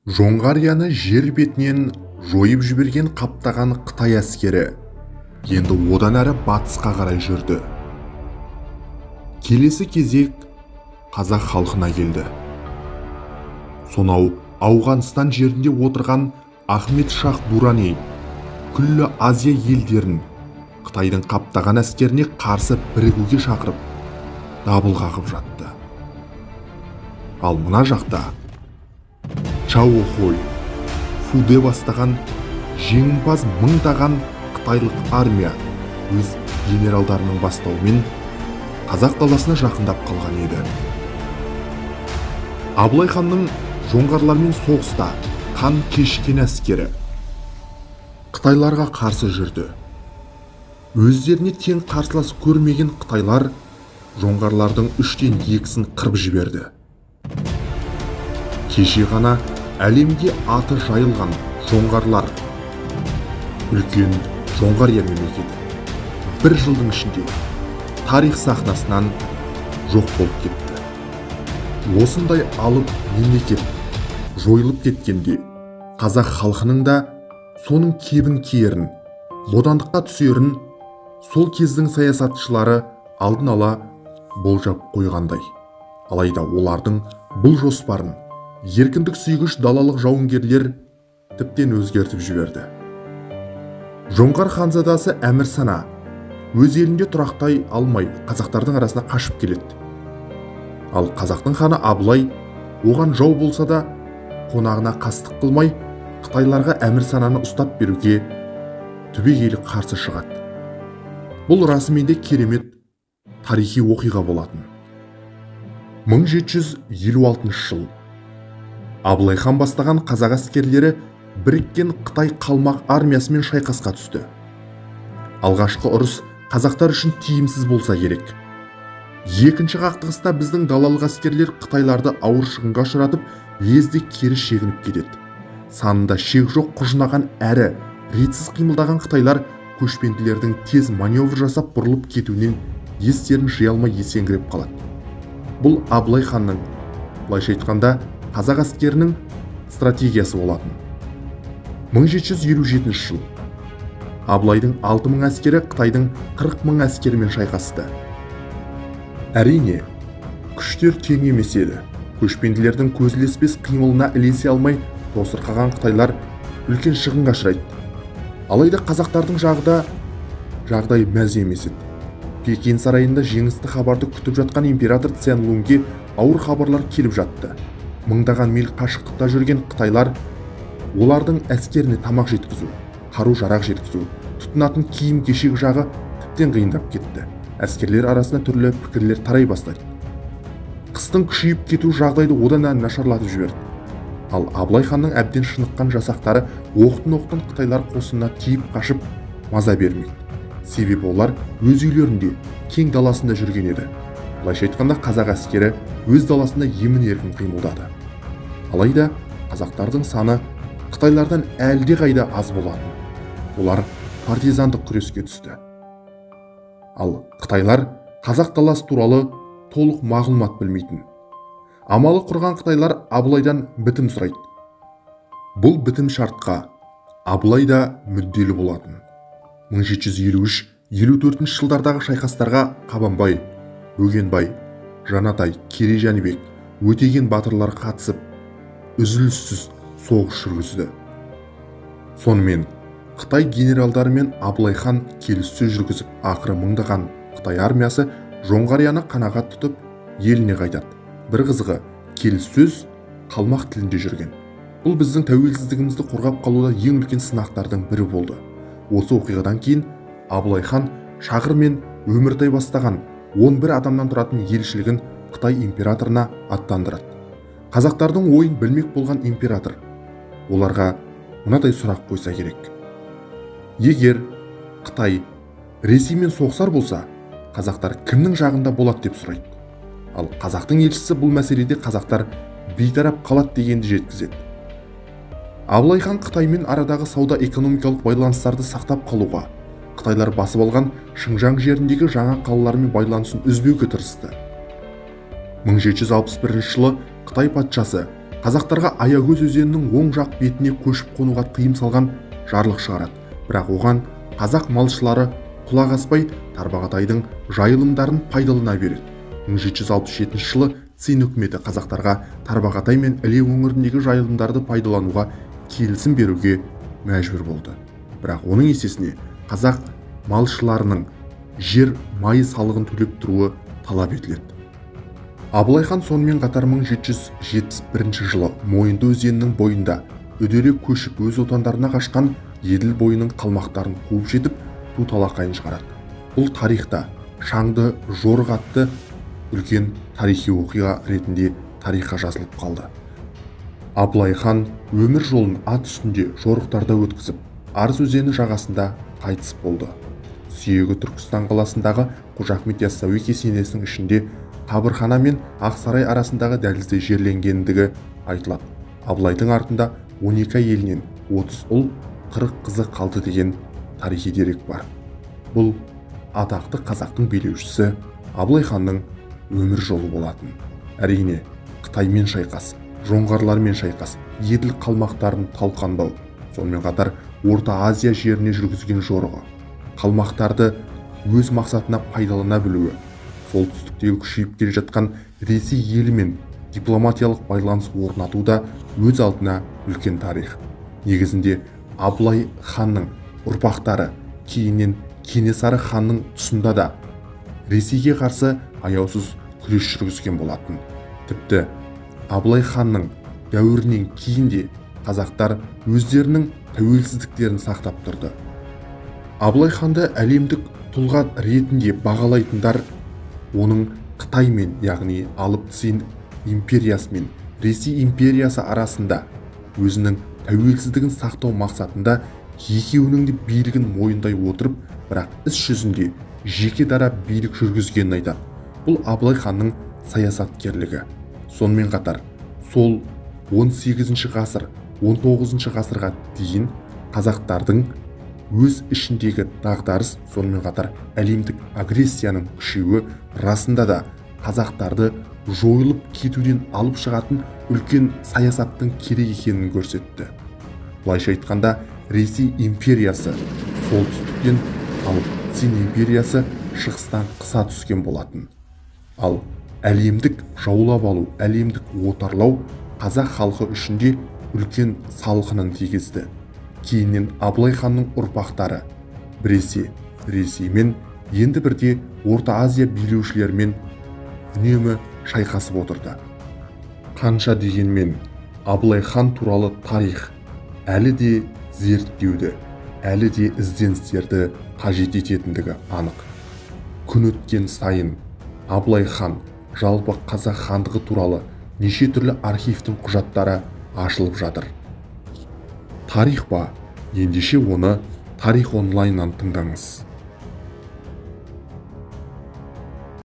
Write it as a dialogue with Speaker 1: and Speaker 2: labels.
Speaker 1: Жоңғарияны жер бетінен жойып жіберген қаптаған Қытай әскері енді одан әрі батысқа қарай жүрді. Келесі кезек қазақ халқына келді. Сонау Ауғанстан жерінде отырған Ахмет Шах Дурани күллі Азия елдерін Қытайдың қаптаған әскеріне қарсы бірігуге шақырып, дабыл қағып жатты. Ал мына жақта Чао Хой, Фуде бастаған жеңімпаз мыңдаған қытайлық армия өз генералдарының бастауымен қазақ даласына жақындап қалған еді. Абылай ханның жоңғарлармен соғыста қан кешкен әскері қытайларға қарсы жүрді. Өздеріне тең қарсылас көрмеген қытайлар жоңғарлардың 3/2-сін қырып жіберді. Кеше ғана әлемге аты жайылған жоңғарлар, үлкен Жоңғария мемлекеті бір жылдың ішінде тарих сахнасынан жоқ болып кетті. Осындай алып мемлекет жойылып кеткенде қазақ халқының да соның кебін киерін, бодандыққа түсерін сол кездің саясатшылары алдын ала болжап қойғандай. Алайда олардың бұл жоспарын еркіндік сүйгіш далалық жауынгерлер тіптен өзгертіп жіберді. Жоңғар ханзадасы Әмір Сана өз елінде тұрақтай алмай қазақтардың арасына қашып келеді. Ал қазақтың ханы Абылай оған жау болса да қонағына қастық қылмай қытайларға Әмір Сананы ұстап беруге түбегейлі қарсы шығады. Бұл расымен де керемет тарихи оқиға болатын. 1756 жыл Абылай хан бастаған қазақ әскерлері біріккен Қытай қалмақ армиясымен шайқасқа түсті. Алғашқы ұрыс қазақтар үшін тиімсіз болса керек. Екінші қақтығыста біздің далалық әскерлер қытайларды ауыр шығынға ұшыратып, лезде кері шегініп кетеді. Санында шек жоқ құжынаған әрі ретсіз қимылдаған қытайлар көшпенділердің тез маневр жасап бұрылып кетуінен естерін жия алмай есеңгіреп қалады. Бұл Абылай ханның, былайша айтқанда, қазақ әскерінің стратегиясы болатын. 1757 жыл Абылайдың 6000 әскері Қытайдың 40.000 әскерімен шайқасты. Әрине, күштер тең емес еді. Көшпенділердің көзілеспес қимылына ілесе алмай тосырқаған қытайлар үлкен шығынға ұшырайды. Алайда қазақтардың жағдай мәз емес еді. Пекин сарайында жеңісті хабарды күтіп жатқан император Цян Лунге ауыр хабарлар келіп жатты. Мыңдаған миль қашықтықта жүрген қытайлар олардың әскеріне тамақ жеткізу, қару-жарақ жеткізу, тұтынатын киім-кешек жағы тіптен қиындап кетті. Әскерлер арасында түрлі пікірлер тарай бастайды. Қыстың күшейіп кету жағдайды одан әрі нашарлатып жіберді. Ал Абылай ханның әбден шыныққан жасақтары оқтын-оқтын қытайлар қосынына тиіп қашып маза бермейді. Себебі олар өз үйлерінде, кең даласында жүрген еді. Былайша айтқанда қазақ әскері өз даласында емін-еркін қимылдады. Алайда қазақтардың саны қытайлардан әлде қайда аз болатын. Олар партизандық күреске түсті. Ал қытайлар қазақ даласы туралы толық мағлұмат білмейтін. Амалы құрған қытайлар Абылайдан бітім сұрайды. Бұл бітім шартқа Абылай да мүдделі болатын. 1753-54 жылдардағы шайқастарға Қабанбай, Бөгенбай, Жанатай, Керей Жәнібек, Өтеген батырлар қатысып, үзіліссіз соғыс жүргізді. Сонымен Қытай генералдары мен Абылай хан келіссөз жүргізіп, ақыры мыңдаған Қытай армиясы Жоңғарияны қанағат тұтып, еліне қайтады. Бір қызығы, келіссөз қалмақ тілінде жүрген. Бұл біздің тәуелсіздігімізді қорғап қалуда ең үлкен сынақтардың бірі болды. Осы оқиғадан кейін Абылай хан Шағыр мен Өміртай бастаған 11 адамнан тұратын елшілігін Қытай императорына аттандырады. Қазақтардың ойын білмек болған император оларға мынадай сұрақ қойса керек. Егер Қытай Ресеймен соғысар болса, қазақтар кімнің жағында болады деп сұрайды. Ал қазақтың елшісі бұл мәселеде қазақтар бейтарап қалады дегенді жеткізеді. Абылай хан Қытаймен арадағы сауда-экономикалық байланыстарды сақтап қалуға, қытайлар басып алған Шыңжаң жеріндегі жаңа қалалармен байланысын үзбеуге тырысты. 1761 жылы Қытай патшасы қазақтарға Аягөз өзенінің оң жақ бетіне көшіп қонуға тыйым салған жарлық шығарады. Бірақ оған қазақ малшылары құлақ аспай Тарбағатайдың жайылымдарын пайдалана береді. 1767 жылы Цин үкіметі қазақтарға Тарбағатай мен Іле өңіріндегі жайылымдарды пайдалануға келісім беруге мәжбүр болды. Бірақ оның есесіне қазақ малшыларының жер майы салығын төлеп тұруы талап етіледі. Абылай хан сонымен қатар 1771 жылы Мойынды өзенінің бойында үдере көшіп өз отандарына қашқан Еділ бойының қалмақтарын қуып жетіп ту талақайын шығарады. Бұл тарихта Шаңды жорық атты үлкен тарихи оқиға ретінде тарихқа жазылып қалды. Абылай хан өмір жолын ат үстінде жорықтарда өткізіп, Арыс өзені жағасында қайтыс болды. Сүйегі Түркістан қаласындағы Қожа Ахмет Яссауи кесенесінің ішінде Қабырхана мен Ақсарай арасындағы дәлізде жерленгендігі айтылады. Абылайдың артында 12 әйелінен 30 ұл, 40 қызы қалды деген тарихи дерек бар. Бұл атақты қазақтың билеушісі Абылай ханның өмір жолы болатын. Әрине, Қытаймен шайқас, жоңғарлармен шайқас, еділ қалмақтарын талқандау, сонымен қатар Орта Азия жеріне жүргізген жорығы, қалмақтарды өз мақсатына пайдалана білуі, солтүстіктегі күшейіп келе жатқан Ресей елімен дипломатиялық байланыс орнатуда өз алдына үлкен тарих. Негізінде Абылай ханның ұрпақтары кейіннен Кенесары ханның тұсында да Ресейге қарсы аяусыз күрес жүргізген болатын. Тіпті Абылай ханның дәуірінен кейін де қазақтар өздерінің тәуелсіздіктерін сақтап тұрды. Абылай ханды әлемдік тұлға ретінде бағалайтындар оның Қытаймен, яғни Алып Цин империясы мен Ресей империясы арасында өзінің тәуелсіздігін сақтау мақсатында екеуінің де билігін мойындай отырып, бірақ іс жүзінде жеке дара билік жүргізгенін айтады. Бұл Абылай ханның саясаткерлігі. Сонымен қатар сол 18 ғасыр, 19 ғасырға дейін қазақтардың өз ішіндегі дағдарыс, сонымен қатар әлемдік агрессияның күшеюі расында да қазақтарды жойылып кетуден алып шығатын үлкен саясаттың керек екенін көрсетті. Былайша айтқанда, Ресей империясы солтүстіктен, ал Цин империясы шығыстан қыса түскен болатын. Ал әлемдік жаулап алу, әлемдік отарлау қазақ халқы үшінде үлкен салқынын тигізді. Кейіннен Абылай ханның ұрпақтары біресе Ресеймен, енді бірде Орта Азия билеушілерімен үнемі шайқасып отырды. Қанша дегенмен Абылай хан туралы тарих әлі де зерттеуді, әлі де ізденістерді қажет ететіндігі анық. Күн өткен сайын Абылай хан, жалпы қазақ хандығы туралы неше түрлі архивтің құжаттары ашылып жатыр. Тарих па? Ендеше оны Тарих онлайннан тыңдаңыз.